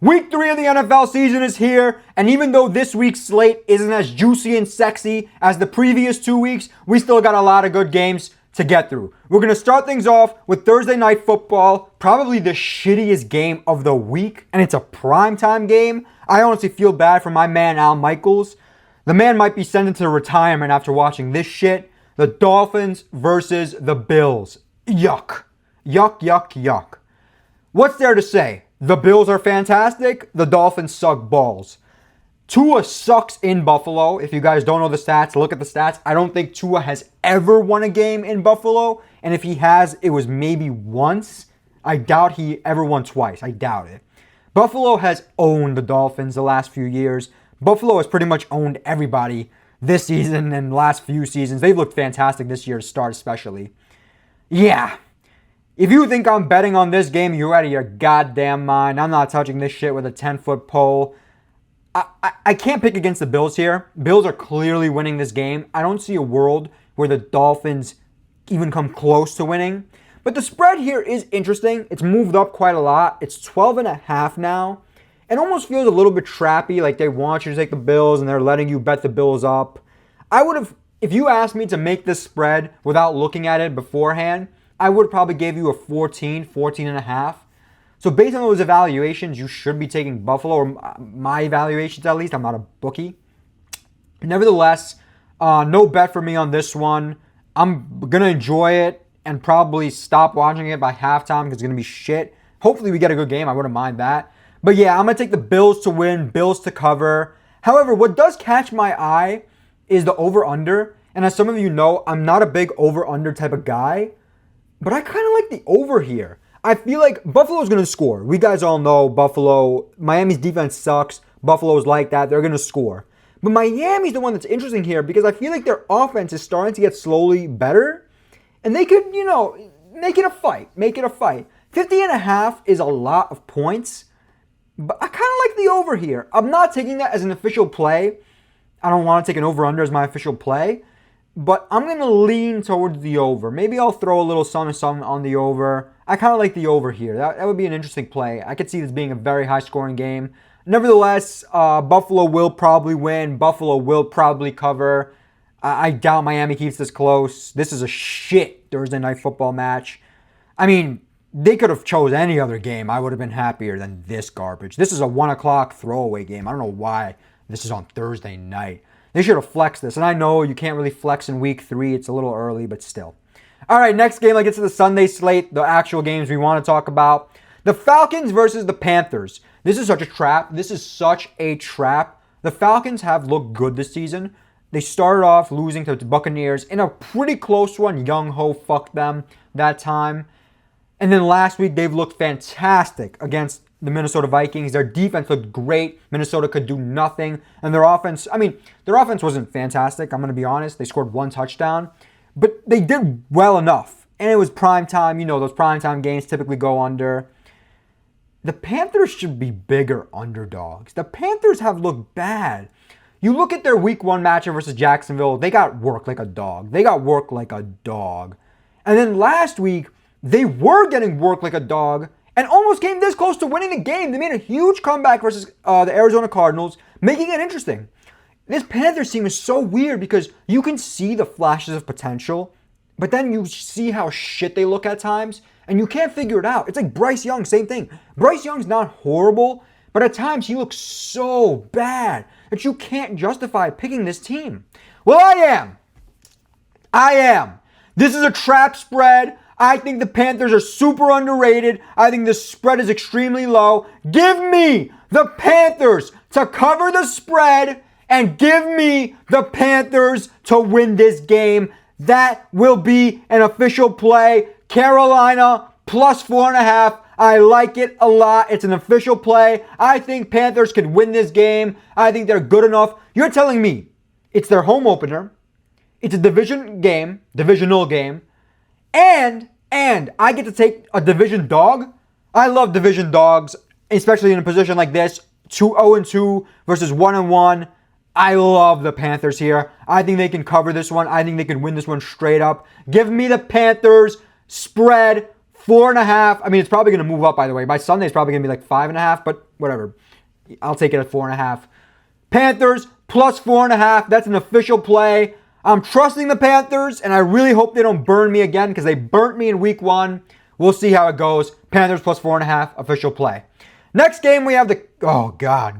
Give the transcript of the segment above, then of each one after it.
Week 3 of the NFL season is here, and even though this week's slate isn't as juicy and sexy as the previous 2 weeks, we still got a lot of good games to get through. We're going to start things off with Thursday Night Football, probably the shittiest game of the week, and it's a primetime game. I honestly feel bad for my man Al Michaels. The man might be sent into retirement after watching this shit. The Dolphins versus the Bills. Yuck. Yuck, yuck, yuck. What's there to say? The Bills are fantastic. The Dolphins suck balls. Tua sucks in Buffalo. If you guys don't know the stats, look at the stats. I don't think Tua has ever won a game in Buffalo. And if he has, it was maybe once. I doubt he ever won twice. I doubt it. Buffalo has owned the Dolphins the last few years. Buffalo has pretty much owned everybody this season and last few seasons. They've looked fantastic this year to start especially. Yeah. If you think I'm betting on this game, you're out of your goddamn mind. I'm not touching this shit with a 10-foot pole. I can't pick against the Bills here. Bills are clearly winning this game. I don't see a world where the Dolphins even come close to winning. But the spread here is interesting. It's moved up quite a lot. It's 12.5 now. It almost feels a little bit trappy, like they want you to take the Bills and they're letting you bet the Bills up. I would have, if you asked me to make this spread without looking at it beforehand, I would probably give you a 14.5. So based on those evaluations, you should be taking Buffalo, or my evaluations at least. I'm not a bookie. Nevertheless, no bet for me on this one. I'm going to enjoy it and probably stop watching it by halftime because it's going to be shit. Hopefully we get a good game. I wouldn't mind that. But yeah, I'm going to take the Bills to win, Bills to cover. However, what does catch my eye is the over-under. And as some of you know, I'm not a big over-under type of guy. But I kind of like the over here. I feel like Buffalo's going to score. We guys all know Buffalo. Miami's defense sucks. Buffalo's like that. They're going to score. But Miami's the one that's interesting here because I feel like their offense is starting to get slowly better. And they could, make it a fight. Make it a fight. 50.5 is a lot of points. But I kind of like the over here. I'm not taking that as an official play. I don't want to take an over-under as my official play. But I'm going to lean towards the over. Maybe I'll throw a little something on the over. I kind of like the over here. That would be an interesting play. I could see this being a very high-scoring game. Nevertheless, Buffalo will probably win. Buffalo will probably cover. I doubt Miami keeps this close. This is a shit Thursday Night Football match. I mean, they could have chose any other game. I would have been happier than this garbage. This is a 1 o'clock throwaway game. I don't know why this is on Thursday night. They should have flexed this. And I know you can't really flex in week 3. It's a little early, but still. All right, next game. Let's get to the Sunday slate, the actual games we want to talk about. The Falcons versus the Panthers. This is such a trap. This is such a trap. The Falcons have looked good this season. They started off losing to the Buccaneers in a pretty close one. Young-ho fucked them that time. And then last week, they've looked fantastic against the Minnesota Vikings. Their defense looked great. Minnesota could do nothing. And their offense wasn't fantastic. I'm going to be honest. They scored 1 touchdown. But they did well enough. And it was prime time. Those prime time games typically go under. The Panthers should be bigger underdogs. The Panthers have looked bad. You look at their week 1 matchup versus Jacksonville. They got worked like a dog. And then last week, they were getting worked like a dog and almost came this close to winning the game. They made a huge comeback versus the Arizona Cardinals, making it interesting. This Panthers team is so weird because you can see the flashes of potential, but then you see how shit they look at times, and you can't figure it out. It's like Bryce Young, same thing. Bryce Young's not horrible, but at times he looks so bad that you can't justify picking this team. Well, I am. This is a trap spread. I think the Panthers are super underrated. I think the spread is extremely low. Give me the Panthers to cover the spread and give me the Panthers to win this game. That will be an official play. Carolina plus 4.5. I like it a lot. It's an official play. I think Panthers could win this game. I think they're good enough. You're telling me it's their home opener. It's a divisional game. And I get to take a division dog. I love division dogs, especially in a position like this. 0-2 versus 1-1. I love the Panthers here. I think they can cover this one. I think they can win this one straight up. Give me the Panthers spread 4.5. I mean, it's probably going to move up, by the way. By Sunday, it's probably going to be like 5.5. But whatever. I'll take it at 4.5. Panthers plus 4.5. That's an official play. I'm trusting the Panthers, and I really hope they don't burn me again because they burnt me in week 1. We'll see how it goes. Panthers plus 4.5, official play. Next game, we have the,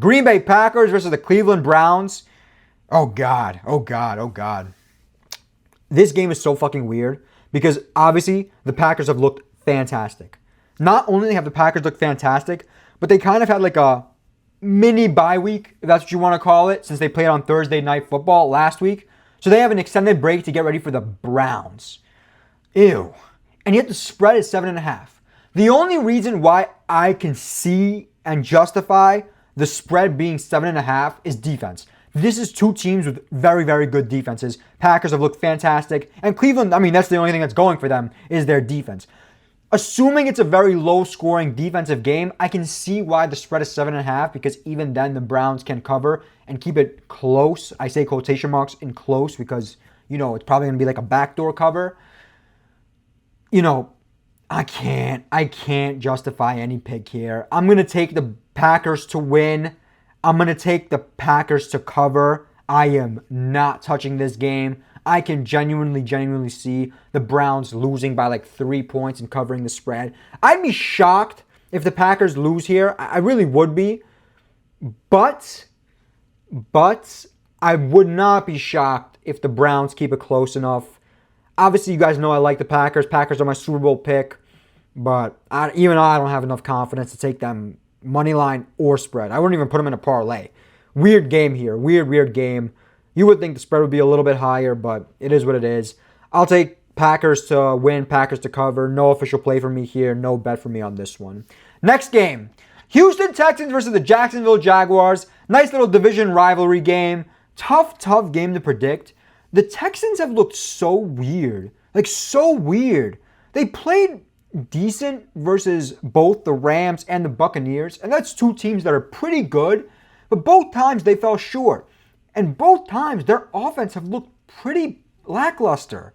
Green Bay Packers versus the Cleveland Browns. Oh, God. This game is so fucking weird because obviously the Packers have looked fantastic. Not only have the Packers looked fantastic, but they kind of had like a mini bye week, if that's what you want to call it, since they played on Thursday Night Football last week. So they have an extended break to get ready for the Browns. Ew. And yet the spread is 7.5. The only reason why I can see and justify the spread being 7.5 is defense. This is two teams with very, very good defenses. Packers have looked fantastic. And Cleveland, I mean, that's the only thing that's going for them is their defense. Assuming it's a very low-scoring defensive game, I can see why the spread is 7.5 because even then the Browns can cover and keep it close. I say quotation marks in close because, it's probably going to be like a backdoor cover. I can't justify any pick here. I'm going to take the Packers to win. I'm going to take the Packers to cover. I am not touching this game. I can genuinely see the Browns losing by like 3 points and covering the spread. I'd be shocked if the Packers lose here. I really would be. But I would not be shocked if the Browns keep it close enough. Obviously, you guys know I like the Packers. Packers are my Super Bowl pick. But even I don't have enough confidence to take them money line or spread. I wouldn't even put them in a parlay. Weird game here. Weird game. You would think the spread would be a little bit higher, but it is what it is. I'll take Packers to win, Packers to cover. No official play for me here. No bet for me on this one. Next game. Houston Texans versus the Jacksonville Jaguars. Nice little division rivalry game. Tough game to predict. The Texans have looked so weird. Like, so weird. They played decent versus both the Rams and the Buccaneers, and that's two teams that are pretty good, but both times they fell short. And both times their offense have looked pretty lackluster.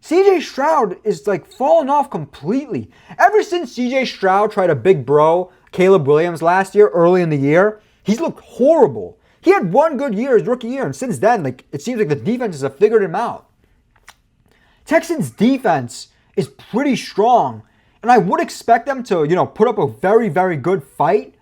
CJ Stroud is like falling off completely. Ever since CJ Stroud tried a big bro, Caleb Williams, last year, early in the year, he's looked horrible. He had one good year, his rookie year, and since then, it seems like the defenses have figured him out. Texans defense is pretty strong, and I would expect them to, put up a very, very good fight.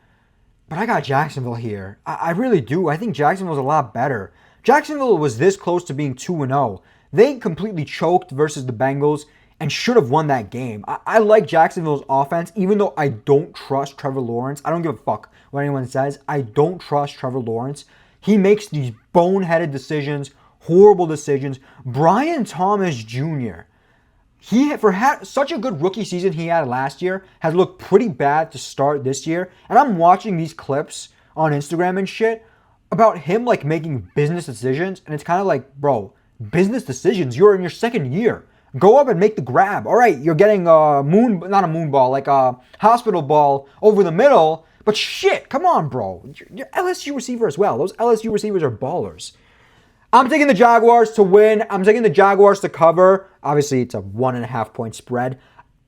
But I got Jacksonville here. I really do. I think Jacksonville's a lot better. Jacksonville was this close to being 2-0. They completely choked versus the Bengals and should have won that game. I like Jacksonville's offense, even though I don't trust Trevor Lawrence. I don't give a fuck what anyone says. I don't trust Trevor Lawrence. He makes these boneheaded decisions, horrible decisions. Brian Thomas Jr., such a good rookie season he had last year, has looked pretty bad to start this year. And I'm watching these clips on Instagram and shit about him making business decisions. And it's kind of like, bro, business decisions? You're in your second year. Go up and make the grab. All right, you're getting not a moon ball, like a hospital ball over the middle. But shit, come on, bro. You're LSU receiver as well. Those LSU receivers are ballers. I'm taking the Jaguars to win. I'm taking the Jaguars to cover. Obviously, it's a 1.5 point spread.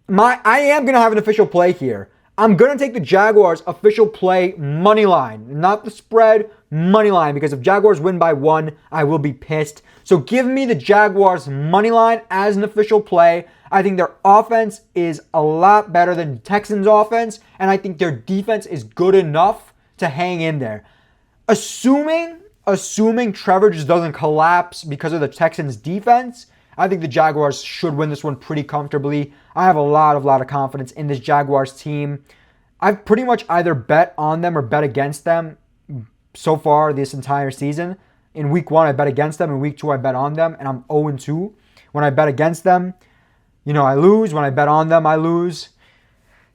I am going to have an official play here. I'm going to take the Jaguars official play money line. Not the spread, money line. Because if Jaguars win by 1, I will be pissed. So give me the Jaguars money line as an official play. I think their offense is a lot better than Texans' offense. And I think their defense is good enough to hang in there. Assuming Trevor just doesn't collapse because of the Texans' defense, I think the Jaguars should win this one pretty comfortably. I have a lot of confidence in this Jaguars team. I've pretty much either bet on them or bet against them so far this entire season. In week 1, I bet against them. In week 2, I bet on them, and I'm 0-2. When I bet against them, I lose. When I bet on them, I lose.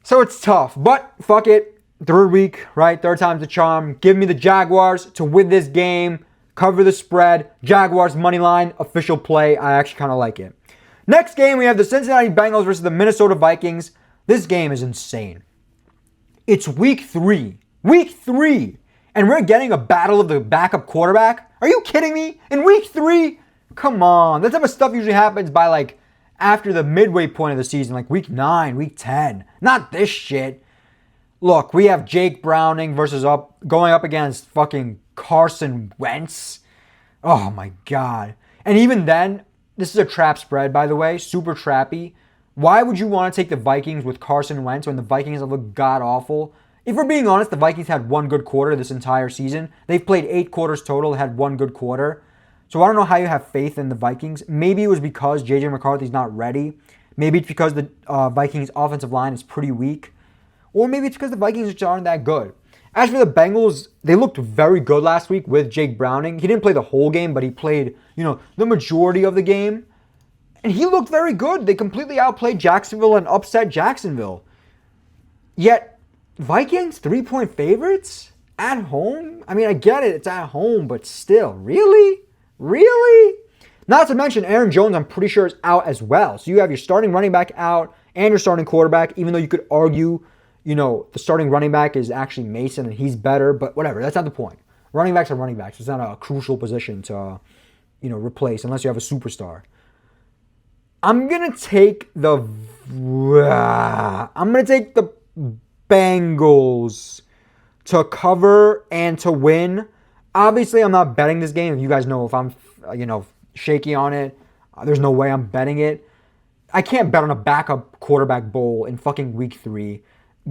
So it's tough, but fuck it. Third week, right? Third time's the charm. Give me the Jaguars to win this game. Cover the spread. Jaguars money line. Official play. I actually kind of like it. Next game, we have the Cincinnati Bengals versus the Minnesota Vikings. This game is insane. It's week 3. Week 3. And we're getting a battle of the backup quarterback? Are you kidding me? In week 3? Come on. That type of stuff usually happens by after the midway point of the season. Like week 9, week 10. Not this shit. Look, we have Jake Browning going up against fucking Carson Wentz. Oh my God. And even then, this is a trap spread, by the way, super trappy. Why would you want to take the Vikings with Carson Wentz when the Vikings have looked god-awful? If we're being honest, the Vikings had one good quarter this entire season. They've played 8 quarters total, had one good quarter. So I don't know how you have faith in the Vikings. Maybe it was because J.J. McCarthy's not ready. Maybe it's because the Vikings' offensive line is pretty weak. Or maybe it's because the Vikings just aren't that good. As for the Bengals, they looked very good last week with Jake Browning. He didn't play the whole game, but he played, the majority of the game. And he looked very good. They completely outplayed Jacksonville and upset Jacksonville. Yet, Vikings, 3-point favorites? At home? I mean, I get it. It's at home, but still. Really? Really? Not to mention, Aaron Jones, I'm pretty sure, is out as well. So you have your starting running back out and your starting quarterback, even though you could argue, the starting running back is actually Mason and he's better. But whatever. That's not the point. Running backs are running backs. It's not a crucial position to, replace unless you have a superstar. I'm going to take the Bengals to cover and to win. Obviously, I'm not betting this game. You guys know if I'm, shaky on it, there's no way I'm betting it. I can't bet on a backup quarterback bowl in fucking week 3.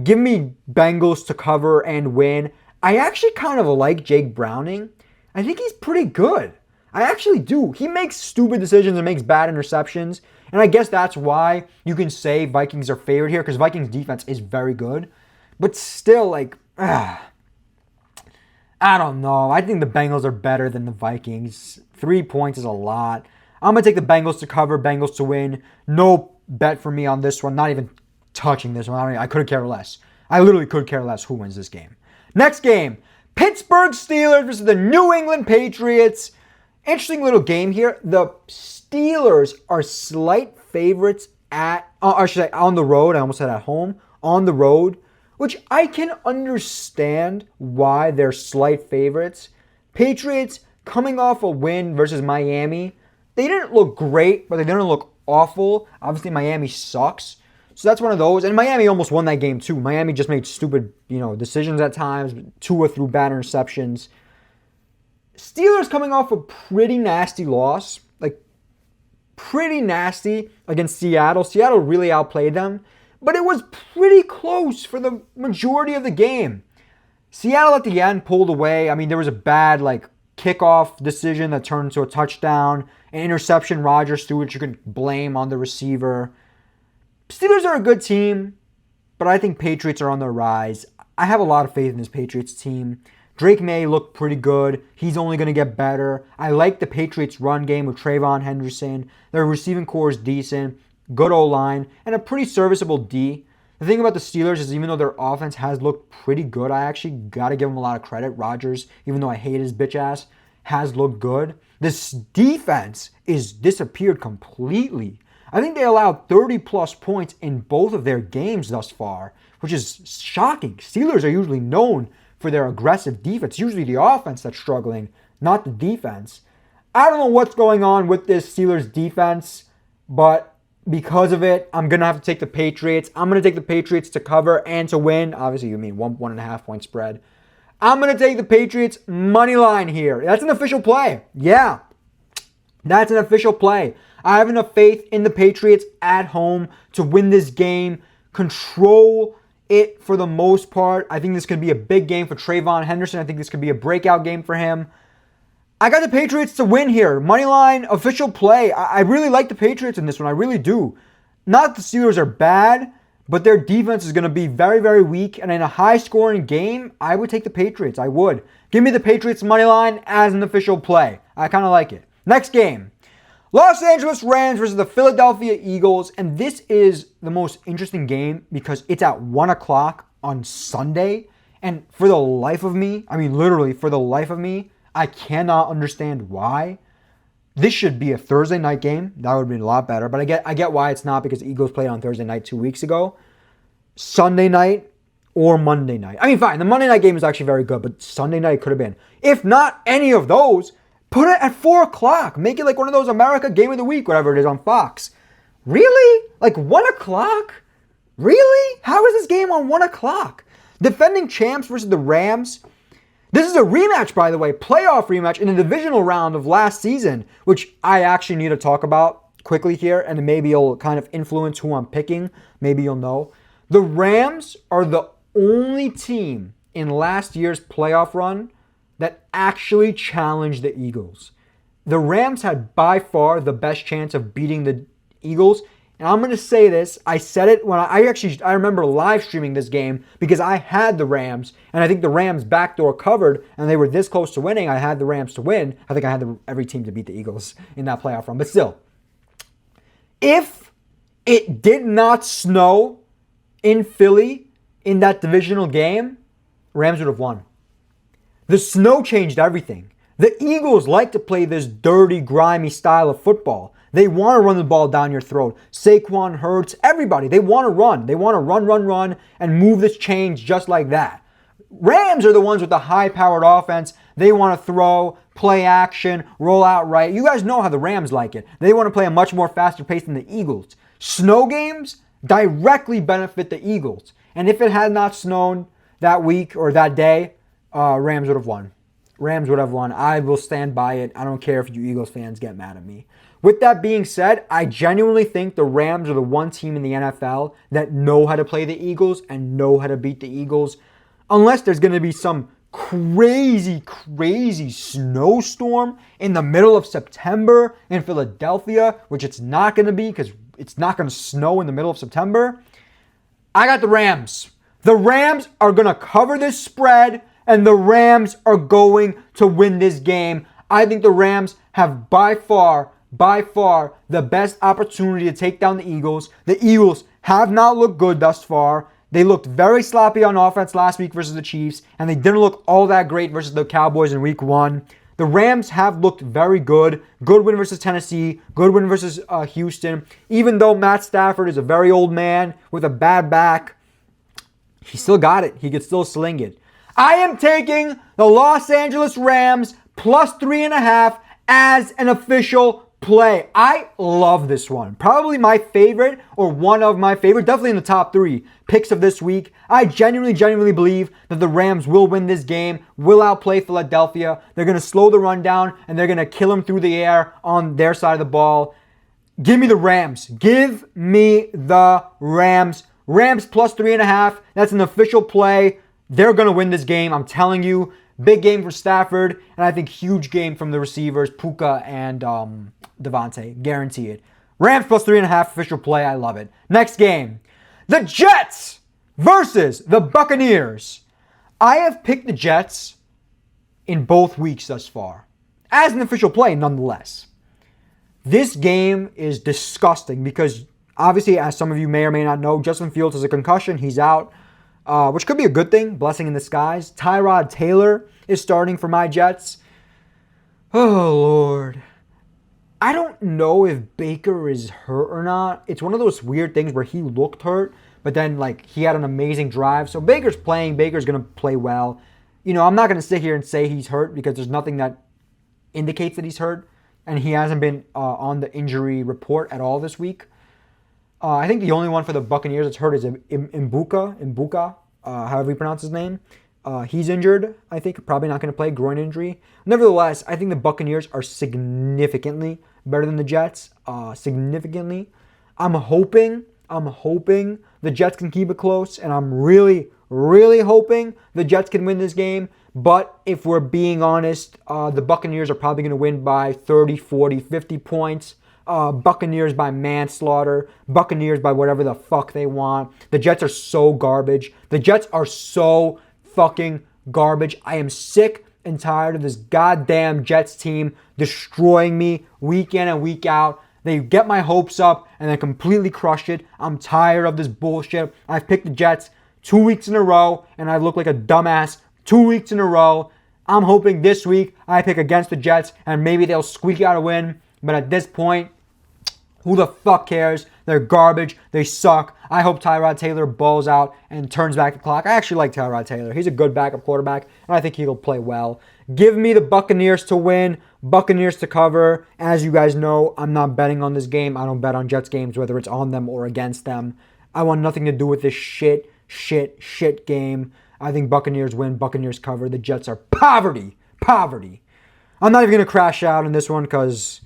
Give me Bengals to cover and win. I actually kind of like Jake Browning. I think he's pretty good. I actually do. He makes stupid decisions and makes bad interceptions. And I guess that's why you can say Vikings are favored here, because Vikings defense is very good. But still, I don't know. I think the Bengals are better than the Vikings. 3 points is a lot. I'm going to take the Bengals to cover, Bengals to win. No bet for me on this one. Not even touching this one. I couldn't care less. I literally could care less who wins this game. Next game, Pittsburgh Steelers versus the New England Patriots. Interesting little game here. The Steelers are slight favorites on the road. I almost said at home. On the road, which I can understand why they're slight favorites. Patriots coming off a win versus Miami. They didn't look great, but they didn't look awful. Obviously, Miami sucks. So that's one of those. And Miami almost won that game too. Miami just made stupid, decisions at times. Tua threw bad interceptions. Steelers coming off a pretty nasty loss. Pretty nasty against Seattle. Seattle really outplayed them. But it was pretty close for the majority of the game. Seattle at the end pulled away. I mean, there was a bad kickoff decision that turned into a touchdown. An interception, Rodgers threw, which you can blame on the receiver. Steelers are a good team, but I think Patriots are on the rise. I have a lot of faith in this Patriots team. Drake May looked pretty good. He's only going to get better. I like the Patriots run game with Trayvon Henderson. Their receiving core is decent. Good O-line, and a pretty serviceable D. The thing about the Steelers is even though their offense has looked pretty good, I actually got to give them a lot of credit. Rodgers, even though I hate his bitch ass, has looked good. This defense is disappeared completely. I think they allowed 30-plus points in both of their games thus far, which is shocking. Steelers are usually known for their aggressive defense. Usually the offense that's struggling, not the defense. I don't know what's going on with this Steelers defense, but because of it, I'm going to have to take the Patriots. I'm going to take the Patriots to cover and to win. Obviously, you mean 1.5 point spread. I'm going to take the Patriots money line here. That's an official play. Yeah, that's an official play. I have enough faith in the Patriots at home to win this game, control it for the most part. I think this could be a big game for Trayvon Henderson. I think this could be a breakout game for him. I got the Patriots to win here. Moneyline, official play. I really like the Patriots in this one. I really do. Not that the Steelers are bad, but their defense is going to be very, very weak. And in a high-scoring game, I would take the Patriots. I would. Give me the Patriots moneyline as an official play. I kind of like it. Next game. Los Angeles Rams versus the Philadelphia Eagles. And this is the most interesting game because it's at 1 o'clock on Sunday. And for the life of me, I mean literally for the life of me, I cannot understand why. This should be a Thursday night game. That would be a lot better. But I get why it's not because the Eagles played on Thursday night 2 weeks ago. Sunday night or Monday night. I mean, fine. The Monday night game is actually very good, but Sunday night could have been. If not any of those, put it at 4 o'clock. Make it like one of those America Game of the Week, whatever it is on Fox. Really? 1 o'clock? Really? How is this game on 1 o'clock? Defending champs versus the Rams. This is a rematch, by the way, playoff rematch in the divisional round of last season, which I actually need to talk about quickly here, and maybe it'll kind of influence who I'm picking. Maybe you'll know. The Rams are the only team in last year's playoff run that actually challenged the Eagles. The Rams had by far the best chance of beating the Eagles. And I'm going to say this. I said it when I remember live streaming this game because I had the Rams. And I think the Rams backdoor covered and they were this close to winning. I had the Rams to win. I think I had every team to beat the Eagles in that playoff run. But still, if it did not snow in Philly in that divisional game, Rams would have won. The snow changed everything. The Eagles like to play this dirty, grimy style of football. They want to run the ball down your throat. Saquon, Hurts, everybody. They want to run. They want to run, and move this change just like that. Rams are the ones with the high-powered offense. They want to throw, play action, roll out right. You guys know how the Rams like it. They want to play a much more faster pace than the Eagles. Snow games directly benefit the Eagles. And if it had not snowed that week or that day, Rams would have won. Rams would have won. I will stand by it. I don't care if you Eagles fans get mad at me. With that being said, I genuinely think the Rams are the one team in the NFL that know how to play the Eagles and know how to beat the Eagles. Unless there's going to be some crazy snowstorm in the middle of September in Philadelphia, which it's not going to be because it's not going to snow in the middle of September. I got the Rams. The Rams are going to cover this spread, and the Rams are going to win this game. I think the Rams have by far the best opportunity to take down the Eagles. The Eagles have not looked good thus far. They looked very sloppy on offense last week versus the Chiefs, and they didn't look all that great versus the Cowboys in week 1. The Rams have looked very good. Good win versus Tennessee. Good win versus Houston. Even though Matt Stafford is a very old man with a bad back, he still got it. He could still sling it. I am taking the Los Angeles Rams plus 3.5 as an official play. I love this one. Probably my favorite, or one of my favorite, definitely in the top 3 picks of this week. I genuinely believe that the Rams will win this game, will outplay Philadelphia. They're going to slow the run down, and they're going to kill them through the air on their side of the ball. Give me the Rams. Give me the Rams. Rams plus 3.5. That's an official play. They're going to win this game. I'm telling you. Big game for Stafford, and I think huge game from the receivers, Puka and Devontae. Guarantee it. Rams plus 3.5 official play. I love it. Next game. The Jets versus the Buccaneers. I have picked the Jets in both weeks thus far. As an official play, nonetheless. This game is disgusting because, obviously, as some of you may or may not know, Justin Fields has a concussion. He's out. Which could be a good thing, blessing in disguise. Tyrod Taylor is starting for my Jets. Oh, Lord. I don't know if Baker is hurt or not. It's one of those weird things where he looked hurt, but then he had an amazing drive. So Baker's playing. Baker's going to play well. You know, I'm not going to sit here and say he's hurt because there's nothing that indicates that he's hurt. And he hasn't been on the injury report at all this week. I think the only one for the Buccaneers that's hurt is Mbuka, however you pronounce his name. He's injured, I think. Probably not going to play, groin injury. Nevertheless, I think the Buccaneers are significantly better than the Jets. Significantly. I'm hoping the Jets can keep it close, and I'm really hoping the Jets can win this game. But if we're being honest, the Buccaneers are probably going to win by 30, 40, 50 points. Buccaneers by manslaughter, Buccaneers by whatever the fuck they want. The Jets are so garbage. The Jets are so fucking garbage. I am sick and tired of this goddamn Jets team destroying me week in and week out. They get my hopes up and then completely crush it. I'm tired of this bullshit. I've picked the Jets 2 weeks in a row and I look like a dumbass 2 weeks in a row. I'm hoping this week I pick against the Jets and maybe they'll squeak out a win. But at this point, who the fuck cares? They're garbage. They suck. I hope Tyrod Taylor balls out and turns back the clock. I actually like Tyrod Taylor. He's a good backup quarterback, and I think he'll play well. Give me the Buccaneers to win, Buccaneers to cover. As you guys know, I'm not betting on this game. I don't bet on Jets games, whether it's on them or against them. I want nothing to do with this shit game. I think Buccaneers win, Buccaneers cover. The Jets are poverty. Poverty. I'm not even going to crash out in this one because,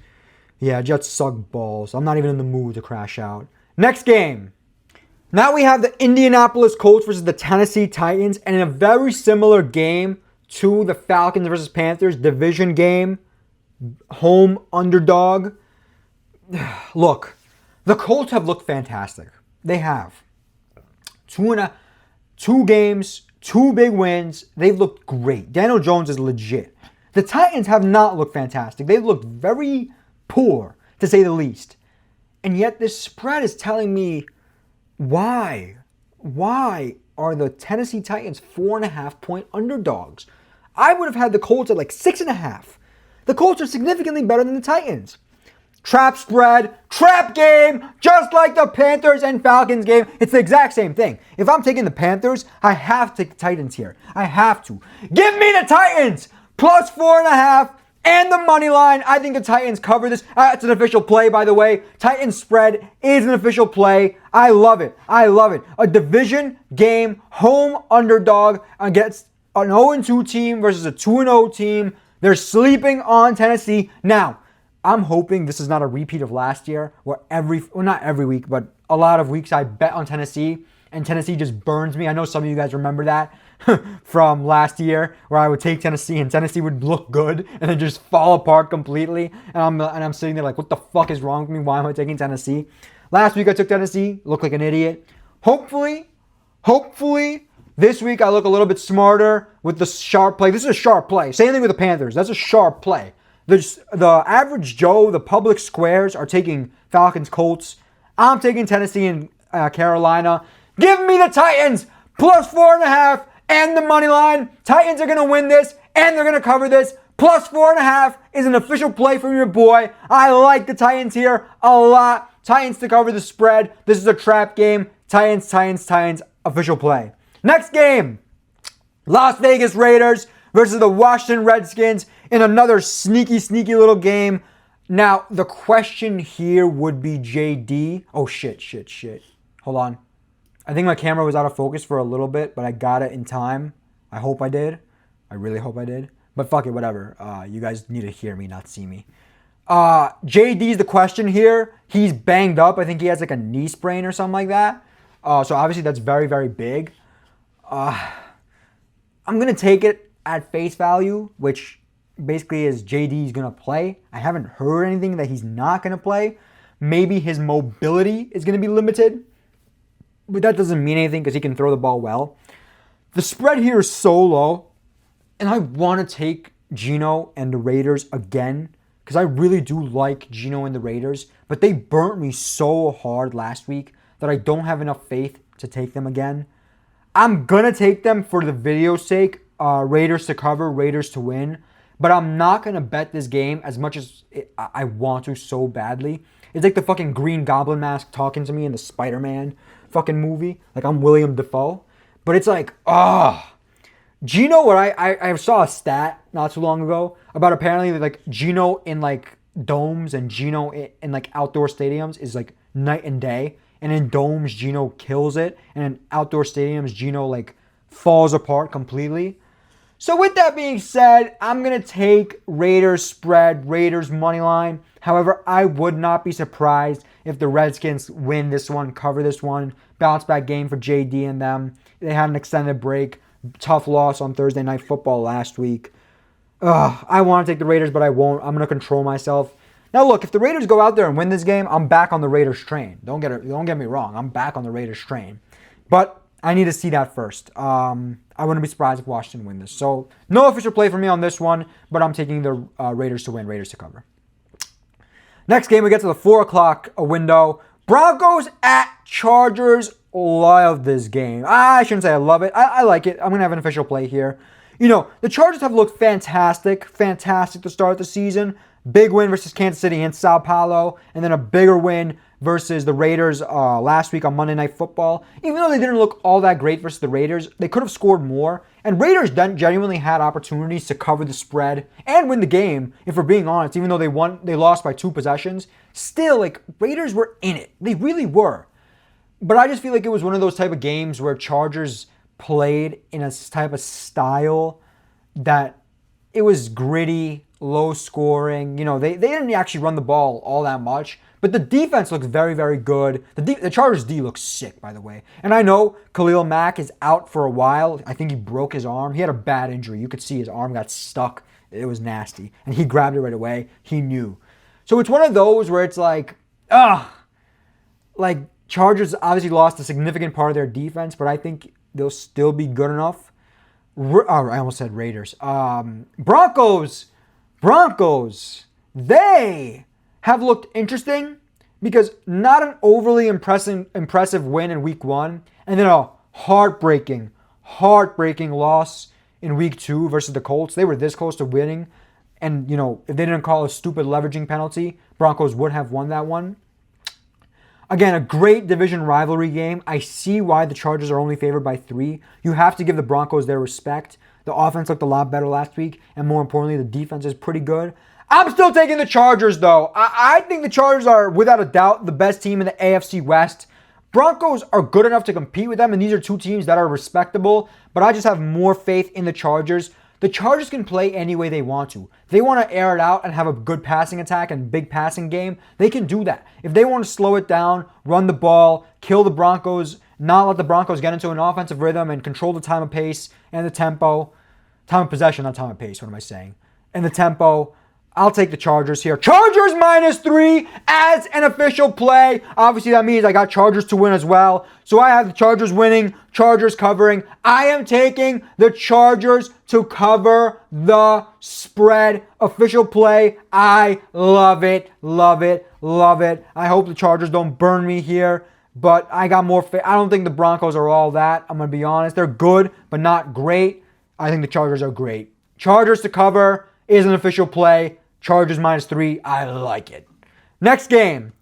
yeah, Jets suck balls. I'm not even in the mood to crash out. Next game. Now we have the Indianapolis Colts versus the Tennessee Titans. And in a very similar game to the Falcons versus Panthers division game, home underdog. Look, the Colts have looked fantastic. They have. Two games, 2 big wins. They've looked great. Daniel Jones is legit. The Titans have not looked fantastic. They've looked very poor, to say the least. And yet this spread is telling me why? Why are the Tennessee Titans 4.5-point underdogs? I would have had the Colts at like 6.5. The Colts are significantly better than the Titans. Trap spread, trap game, just like the Panthers and Falcons game. It's the exact same thing. If I'm taking the Panthers, I have to take the Titans here. I have to. Give me the Titans! Plus 4.5 and the money line. I think the Titans cover this. It's an official play, by the way. Titans spread is an official play. I love it. I love it. A division game, home underdog against an 0-2 team versus a 2-0 team. They're sleeping on Tennessee. Now, I'm hoping this is not a repeat of last year where not every week, but a lot of weeks I bet on Tennessee and Tennessee just burns me. I know some of you guys remember that from last year where I would take Tennessee and Tennessee would look good and then just fall apart completely. And I'm sitting there like, what the fuck is wrong with me? Why am I taking Tennessee? Last week I took Tennessee, looked like an idiot. Hopefully, this week I look a little bit smarter with the sharp play. This is a sharp play. Same thing with the Panthers. That's a sharp play. The average Joe, the public squares are taking Falcons, Colts. I'm taking Tennessee and Carolina. Give me the Titans plus 4.5 and the money line. Titans are going to win this and they're going to cover this. Plus 4.5 is an official play from your boy. I like the Titans here a lot. Titans to cover the spread. This is a trap game. Titans, official play. Next game, Las Vegas Raiders versus the Washington Redskins in another sneaky little game. Now, the question here would be JD. Oh, shit. Hold on. I think my camera was out of focus for a little bit, but I got it in time. I hope I did. I really hope I did. But fuck it, whatever. You guys need to hear me, not see me. JD's the question here. He's banged up. I think he has like a knee sprain or something like that. So obviously that's very, very big. I'm going to take it at face value, which basically is JD's going to play. I haven't heard anything that he's not going to play. Maybe his mobility is going to be limited. But that doesn't mean anything because he can throw the ball well. The spread here is so low. And I want to take Geno and the Raiders again because I really do like Geno and the Raiders. But they burnt me so hard last week that I don't have enough faith to take them again. I'm going to take them for the video's sake. Raiders to cover, Raiders to win. But I'm not going to bet this game as much as I want to so badly. It's like the fucking Green Goblin mask talking to me in the Spider-Man fucking movie. Like I'm William Dafoe. But it's like, Geno, what I saw a stat not too long ago about apparently like Geno in like domes and Geno in like outdoor stadiums is like night and day. And in domes, Geno kills it. And in outdoor stadiums, Geno like falls apart completely. So with that being said, I'm going to take Raiders spread, Raiders money line. However, I would not be surprised if the Redskins win this one, cover this one. Bounce back game for JD and them. They had an extended break. Tough loss on Thursday Night Football last week. I want to take the Raiders, but I won't. I'm going to control myself. Now look, if the Raiders go out there and win this game, I'm back on the Raiders train. Don't get me wrong. I'm back on the Raiders train. But I need to see that first. I wouldn't be surprised if Washington win this. So no official play for me on this one, but I'm taking the Raiders to win, Raiders to cover. Next game, we get to the 4 o'clock window. Broncos at Chargers. Love this game. I shouldn't say I love it. I like it. I'm going to have an official play here. You know, the Chargers have looked fantastic to start the season. Big win versus Kansas City and Sao Paulo, and then a bigger win versus the Raiders last week on Monday Night Football. Even though they didn't look all that great versus the Raiders, they could have scored more. And Raiders genuinely had opportunities to cover the spread and win the game, if we're being honest. Even though they lost by 2 possessions, still, like, Raiders were in it. They really were. But I just feel like it was one of those type of games where Chargers played in a type of style that it was gritty, low scoring. They didn't actually run the ball all that much, but the defense looks very, very good. The Chargers D looks sick, by the way. And I know Khalil Mack is out for a while. I think he broke his arm. He had a bad injury. You could see his arm got stuck. It was nasty. And he grabbed it right away. He knew. So it's one of those where it's like, Chargers obviously lost a significant part of their defense, but I think they'll still be good enough. I almost said Raiders. Broncos, they have looked interesting because not an overly impressive win in week 1, and then a heartbreaking loss in week 2 versus the Colts. They were this close to winning, and if they didn't call a stupid leveraging penalty, Broncos would have won that one. Again, a great division rivalry game. I see why the Chargers are only favored by 3. You have to give the Broncos their respect. The offense looked a lot better last week, and more importantly, the defense is pretty good. I'm still taking the Chargers, though. I think the Chargers are, without a doubt, the best team in the AFC West. Broncos are good enough to compete with them, and these are two teams that are respectable, but I just have more faith in the Chargers. The Chargers can play any way they want to. If they want to air it out and have a good passing attack and big passing game, they can do that. If they want to slow it down, run the ball, kill the Broncos, not let the Broncos get into an offensive rhythm and control the time of pace and the tempo. Time of possession, not time of pace, what am I saying? And the tempo. I'll take the Chargers here. Chargers -3 as an official play. Obviously, that means I got Chargers to win as well. So I have the Chargers winning, Chargers covering. I am taking the Chargers to cover the spread. Official play. I love it, love it, love it. I hope the Chargers don't burn me here, but I got more faith. I don't think the Broncos are all that. I'm going to be honest. They're good, but not great. I think the Chargers are great. Chargers to cover is an official play. Chargers -3. I like it. Next game.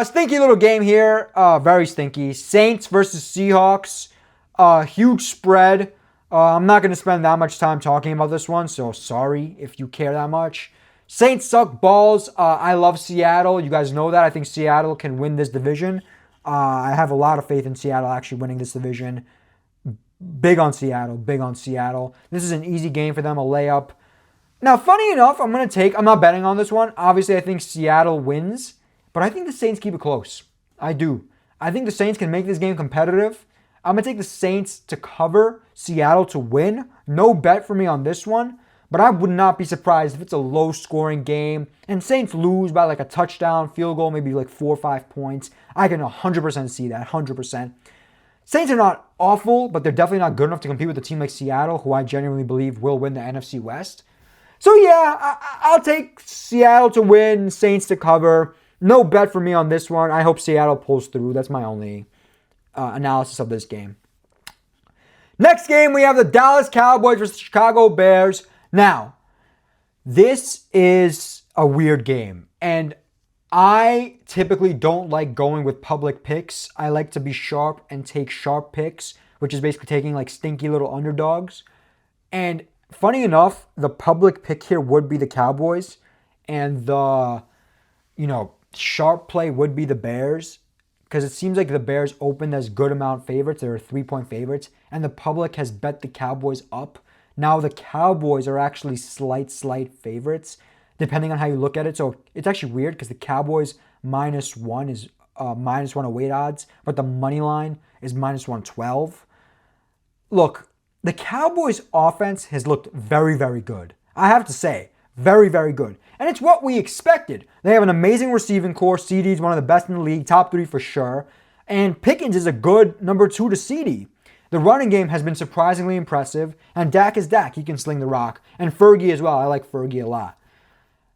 Stinky little game here. Very stinky. Saints versus Seahawks. Huge spread. I'm not going to spend that much time talking about this one, so sorry if you care that much. Saints suck balls. I love Seattle. You guys know that. I think Seattle can win this division. I have a lot of faith in Seattle actually winning this division. Big on Seattle. Big on Seattle. This is an easy game for them, a layup. Now, funny enough, I'm not betting on this one. Obviously, I think Seattle wins, but I think the Saints keep it close. I do. I think the Saints can make this game competitive. I'm going to take the Saints to cover, Seattle to win. No bet for me on this one, but I would not be surprised if it's a low-scoring game and Saints lose by like a touchdown, field goal, maybe like 4 or 5 points. I can 100% see that, 100%. Saints are not awful, but they're definitely not good enough to compete with a team like Seattle, who I genuinely believe will win the NFC West. So yeah, I'll take Seattle to win, Saints to cover. No bet for me on this one. I hope Seattle pulls through. That's my only analysis of this game. Next game, we have the Dallas Cowboys versus Chicago Bears. Now, this is a weird game, and I typically don't like going with public picks. I like to be sharp and take sharp picks, which is basically taking like stinky little underdogs. And funny enough, the public pick here would be the Cowboys, and the, sharp play would be the Bears, because it seems like the Bears opened as good amount favorites. They're 3-point favorites, and the public has bet the Cowboys up. Now the Cowboys are actually slight favorites, depending on how you look at it. So it's actually weird because the Cowboys -1 is -1 away odds, but the money line is -112. Look, the Cowboys offense has looked very, very good. I have to say, very, very good. And it's what we expected. They have an amazing receiving core. CD is one of the best in the league, top 3 for sure. And Pickens is a good number 2 to CD. The running game has been surprisingly impressive. And Dak is Dak. He can sling the rock. And Fergie as well. I like Fergie a lot.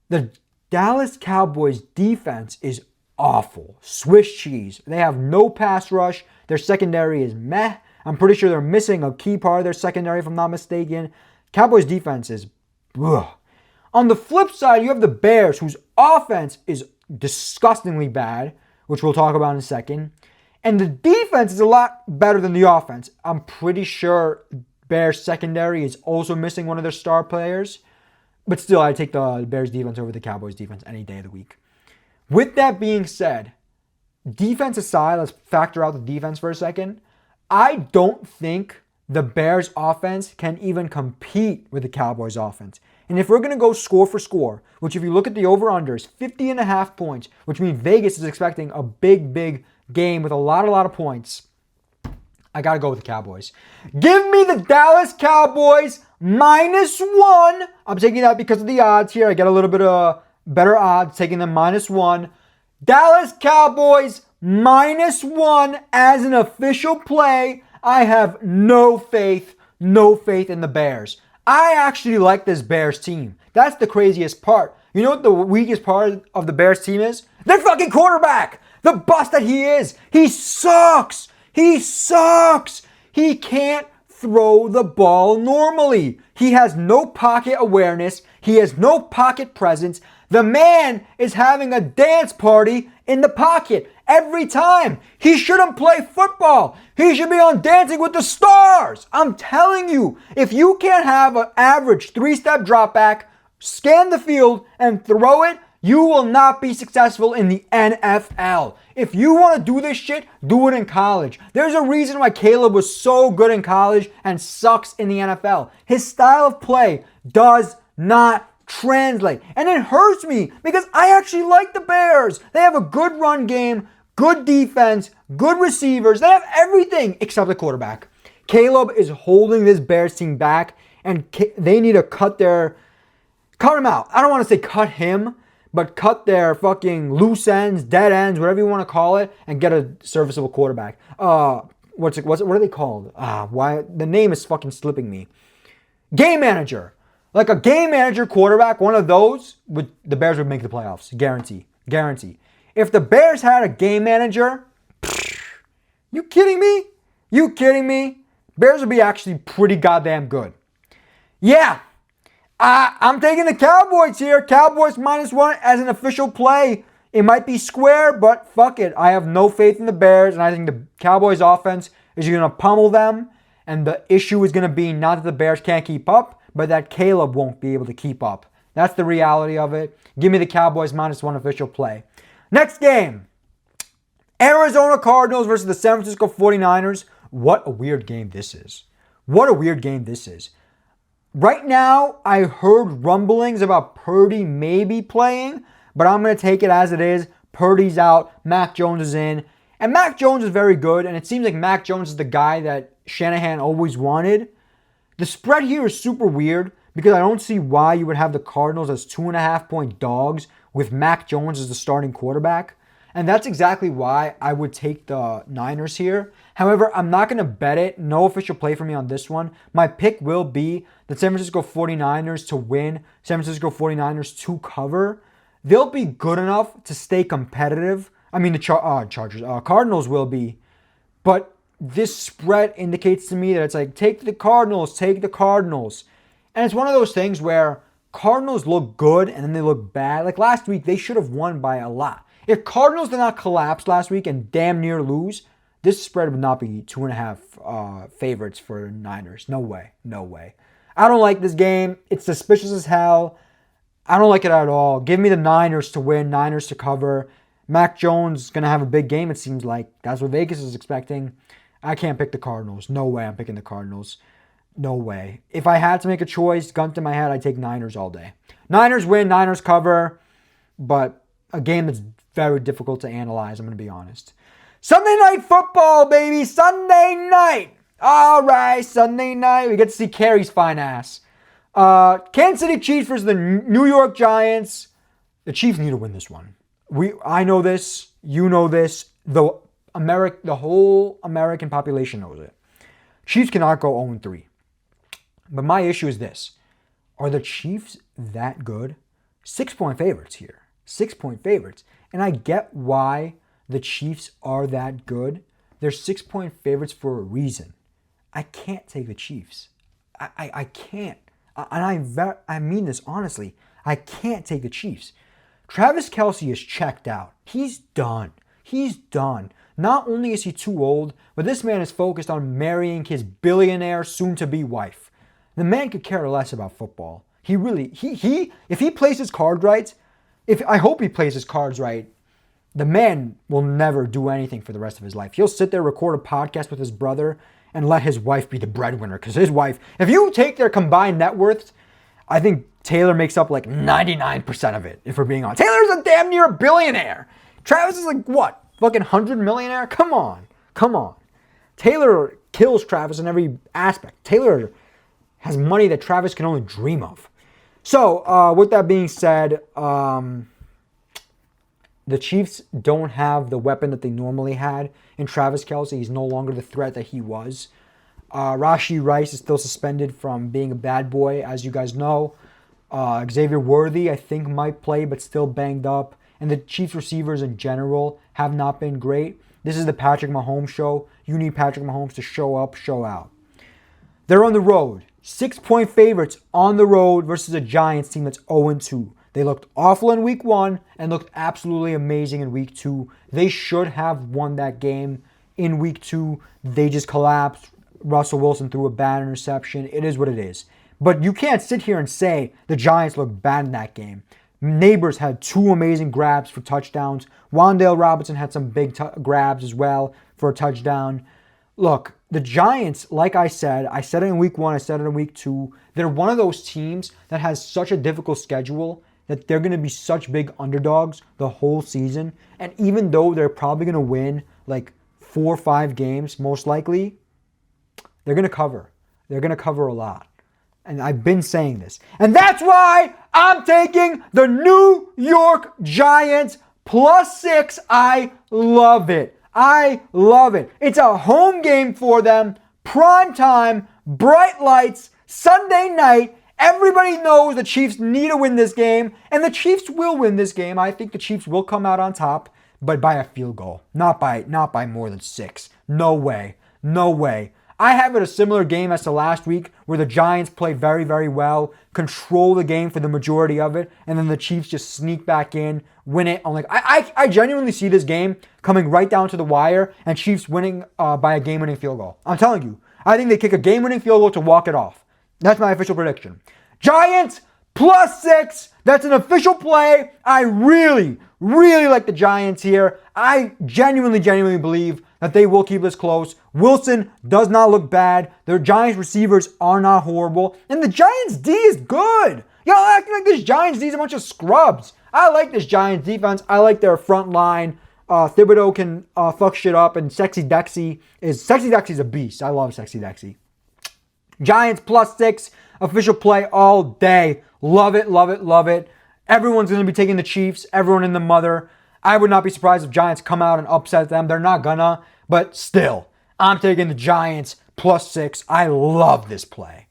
The Dallas Cowboys defense is awful. Swiss cheese. They have no pass rush. Their secondary is meh. I'm pretty sure they're missing a key part of their secondary, if I'm not mistaken. Cowboys defense is ugh. On the flip side, you have the Bears, whose offense is disgustingly bad, which we'll talk about in a second. And the defense is a lot better than the offense. I'm pretty sure Bears secondary is also missing one of their star players. But still, I take the Bears defense over the Cowboys defense any day of the week. With that being said, defense aside, let's factor out the defense for a second. I don't think the Bears offense can even compete with the Cowboys offense. And if we're going to go score for score, which if you look at the over-unders, 50.5 points, which means Vegas is expecting a big game with a lot of points, I got to go with the Cowboys. Give me the Dallas Cowboys -1. I'm taking that because of the odds here. I get a little bit of better odds taking them -1. Dallas Cowboys -1 as an official play. I have no faith in the Bears. I actually like this Bears team. That's the craziest part. You know what the weakest part of the Bears team is? Their fucking quarterback. The bust that he is. He sucks. He can't throw the ball normally. He has no pocket awareness. He has no pocket presence. The man is having a dance party in the pocket every time. He shouldn't play football. He should be on Dancing with the Stars. I'm telling you, if you can't have an average 3-step drop back, scan the field, and throw it, you will not be successful in the NFL. If you want to do this shit, do it in college. There's a reason why Caleb was so good in college and sucks in the NFL. His style of play does not translate. And it hurts me because I actually like the Bears. They have a good run game, good defense, good receivers. They have everything except the quarterback. Caleb is holding this Bears team back, and they need to cut him out. I don't want to say cut him, but cut their fucking loose ends, dead ends, whatever you want to call it, and get a serviceable quarterback. What are they called? Why the name is fucking slipping me. Game manager. Like a game manager quarterback, one of those, the Bears would make the playoffs. Guarantee. If the Bears had a game manager, you kidding me? Bears would be actually pretty goddamn good. Yeah. I'm taking the Cowboys here. Cowboys -1 as an official play. It might be square, but fuck it. I have no faith in the Bears, and I think the Cowboys offense is going to pummel them. And the issue is going to be not that the Bears can't keep up, but that Caleb won't be able to keep up. That's the reality of it. Give me the Cowboys -1 official play. Next game. Arizona Cardinals versus the San Francisco 49ers. What a weird game this is. Right now, I heard rumblings about Purdy maybe playing, but I'm going to take it as it is. Purdy's out. Mac Jones is in. And Mac Jones is very good, and it seems like Mac Jones is the guy that Shanahan always wanted. The spread here is super weird because I don't see why you would have the Cardinals as 2.5-point dogs with Mac Jones as the starting quarterback. And that's exactly why I would take the Niners here. However, I'm not going to bet it. No official play for me on this one. My pick will be the San Francisco 49ers to win, San Francisco 49ers to cover. They'll be good enough to stay competitive. I mean, the Cardinals will be. But this spread indicates to me that it's like, take the Cardinals. And it's one of those things where Cardinals look good and then they look bad. Like last week, they should have won by a lot. If Cardinals did not collapse last week and damn near lose, this spread would not be 2.5 favorites for Niners. No way. I don't like this game. It's suspicious as hell. I don't like it at all. Give me the Niners to win, Niners to cover. Mac Jones is going to have a big game, it seems like. That's what Vegas is expecting. I can't pick the Cardinals. No way I'm picking the Cardinals. No way. If I had to make a choice, gun to my head, I'd take Niners all day. Niners win, Niners cover. But a game that's very difficult to analyze, I'm going to be honest. Sunday night football, baby. Sunday night. All right, Sunday night. We get to see Carrie's fine ass. Kansas City Chiefs versus the New York Giants. The Chiefs need to win this one. I know this. You know this. The whole American population knows it. Chiefs cannot go 0-3. But my issue is this. Are the Chiefs that good? 6-point favorites here. 6-point favorites. And I get why the Chiefs are that good. They're 6-point favorites for a reason. I can't take the Chiefs. I can't. And I mean this honestly. I can't take the Chiefs. Travis Kelce is checked out. He's done. Not only is he too old, but this man is focused on marrying his billionaire soon-to-be wife. The man could care less about football. If he plays his cards right, I hope he plays his cards right, the man will never do anything for the rest of his life. He'll sit there, record a podcast with his brother, and let his wife be the breadwinner. Because his wife, if you take their combined net worths, I think Taylor makes up like 99% of it, if we're being honest. Taylor's a damn near a billionaire. Travis is like, what? Fucking 100 millionaire? Come on. Taylor kills Travis in every aspect. Taylor has money that Travis can only dream of. So, with that being said, the Chiefs don't have the weapon that they normally had in Travis Kelce. He's no longer the threat that he was. Rashee Rice is still suspended from being a bad boy, as you guys know. Xavier Worthy, I think, might play, but still banged up. And the Chiefs receivers in general have not been great. This is the Patrick Mahomes show. You need Patrick Mahomes to show up, show out. They're on the road. 6-point favorites on the road versus a Giants team that's 0-2. They looked awful in week 1 and looked absolutely amazing in week 2. They should have won that game in week 2. They just collapsed. Russell Wilson threw a bad interception. It is what it is. But you can't sit here and say the Giants looked bad in that game. Neighbors had 2 amazing grabs for touchdowns. Wan'Dale Robinson had some big grabs as well for a touchdown. Look, the Giants, like I said it in week 1, I said it in week 2, they're one of those teams that has such a difficult schedule that they're going to be such big underdogs the whole season. And even though they're probably going to win like 4 or 5 games, most likely, they're going to cover. They're going to cover a lot. And I've been saying this. And that's why I'm taking the New York Giants +6. I love it. It's a home game for them. Prime time, bright lights, Sunday night. Everybody knows the Chiefs need to win this game. And the Chiefs will win this game. I think the Chiefs will come out on top, but by a field goal. Not by more than 6. No way. I have it a similar game as to last week where the Giants play very, very well, control the game for the majority of it, and then the Chiefs just sneak back in, win it. I genuinely see this game coming right down to the wire and Chiefs winning by a game-winning field goal. I'm telling you. I think they kick a game-winning field goal to walk it off. That's my official prediction. Giants +6. That's an official play. I really like the Giants here. I genuinely believe that they will keep this close. Wilson does not look bad. Their Giants receivers are not horrible. And the Giants D is good. Y'all acting like this Giants D is a bunch of scrubs. I like this Giants defense. I like their front line. Thibodeau can fuck shit up. And Sexy Dexy is a beast. I love Sexy Dexy. Giants +6. Official play all day. Love it. Everyone's going to be taking the Chiefs. Everyone in the mother. I would not be surprised if Giants come out and upset them. They're not gonna, but still, I'm taking the Giants +6. I love this play.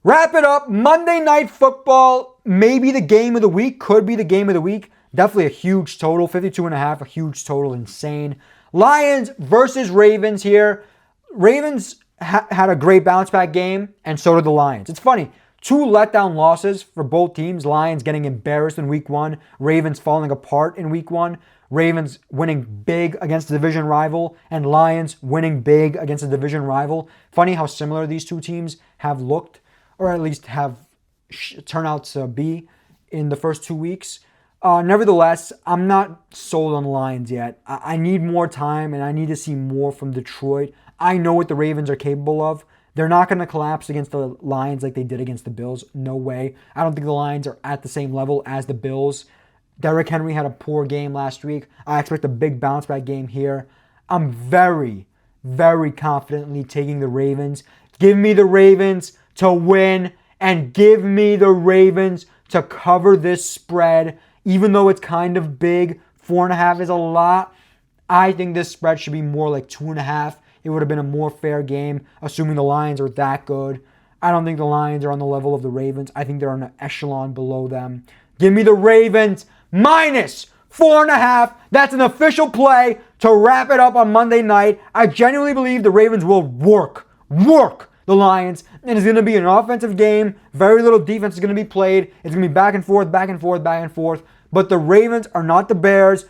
Wrap it up. Monday Night Football, maybe the game of the week. Could be the game of the week. Definitely a huge total. 52.5, a huge total. Insane. Lions versus Ravens here. Ravens had a great bounce back game, and so did the Lions. It's funny. 2 letdown losses for both teams. Lions getting embarrassed in week 1. Ravens falling apart in week 1. Ravens winning big against the division rival. And Lions winning big against a division rival. Funny how similar these 2 teams have looked, or at least have turned out to be in the first 2 weeks. Nevertheless, I'm not sold on the Lions yet. I need more time, and I need to see more from Detroit. I know what the Ravens are capable of. They're not going to collapse against the Lions like they did against the Bills. No way. I don't think the Lions are at the same level as the Bills. Derrick Henry had a poor game last week. I expect a big bounce back game here. I'm very confidently taking the Ravens. Give me the Ravens to win and give me the Ravens to cover this spread. Even though it's kind of big, 4.5 is a lot. I think this spread should be more like 2.5. It would have been a more fair game, assuming the Lions are that good. I don't think the Lions are on the level of the Ravens. I think they're on an echelon below them. Give me the Ravens -4.5. That's an official play to wrap it up on Monday night. I genuinely believe the Ravens will work the Lions. And it's going to be an offensive game. Very little defense is going to be played. It's going to be back and forth. But the Ravens are not the Bears.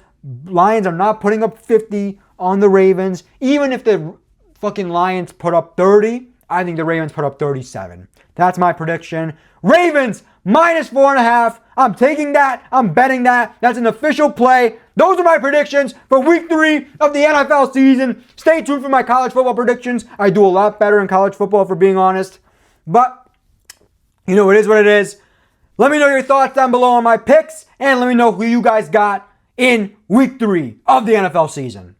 Lions are not putting up 50 on the Ravens. Even if the fucking Lions put up 30, I think the Ravens put up 37. That's my prediction. Ravens minus 4.5. I'm taking that. I'm betting that. That's an official play. Those are my predictions for week 3 of the NFL season. Stay tuned for my college football predictions. I do a lot better in college football, for being honest. But, you know, it is what it is. Let me know your thoughts down below on my picks, and let me know who you guys got in week 3 of the NFL season.